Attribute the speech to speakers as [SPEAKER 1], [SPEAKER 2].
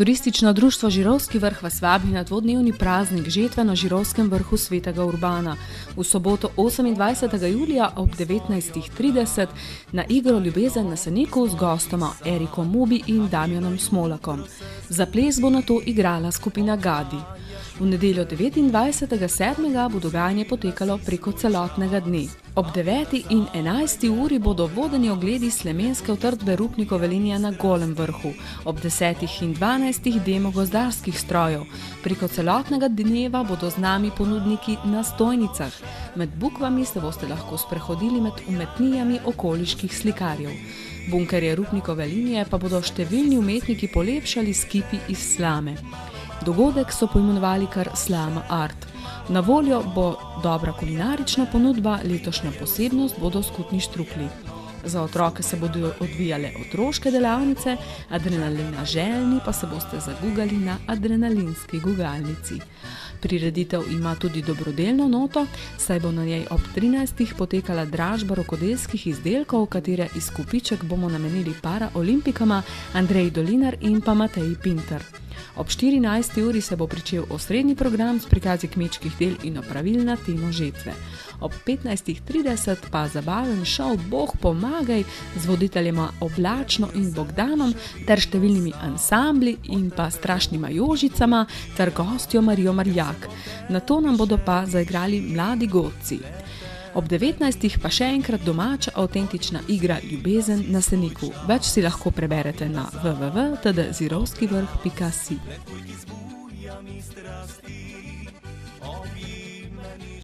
[SPEAKER 1] Turistično društvo Žirovski vrh vas vabi na dvodnevni praznik žetve na Žirovskem vrhu Svetega Urbana. V soboto 28. julija ob 19.30 na igro Ljubezen na Seniku z gostoma Erikom Mobi in Damjanom Smolakom. Za ples bo nato igrala skupina Gadi. V nedeljo 29.7. bo dogajanje potekalo preko celotnega dne. Ob 9. in 11. uri bodo vodeni ogledi slemenske utrdbe Rupnikove linije na Golem vrhu, ob 10. in 12. demo gozdarskih strojev. Preko celotnega dneva bodo z nami ponudniki na stojnicah. Med bukvami se boste lahko sprehodili med umetnijami okoliških slikarjev. Bunkerje Rupnikove linije pa bodo številni umetniki polepšali s kipi iz slame. Dogodek so poimenovali kar Slama Art. Na voljo bo dobra kulinarična ponudba, letošnja posebnost bodo skutni štruklji. Za otroke se bodo odvijale otroške delavnice, adrenalina željni pa se boste zagugali na adrenalinski gugalnici. Prireditev ima tudi dobrodelno noto, saj bo na njej ob 13. potekala dražba rokodelskih izdelkov, katere izkupiček bomo namenili paraolimpikama Andreji Dolinar in pa Mateji Pintar. Ob 14. uri se bo pričel osrednji program s prikazi kmečkih del in opravil na temo žetve. Ob 15.30 pa zabaven šov Bog pomagaj z voditeljema Oblačno in Bogdanom ter številnimi ansambli in pa strašnima Jožicama ter gostjo Marijo Marjak. Nato nam bodo pa zaigrali Mladi godci. Ob 19. pa še enkrat domača avtentična igra Ljubezen na Seniku. Več si lahko preberete na www.tdzirovskivrh.si.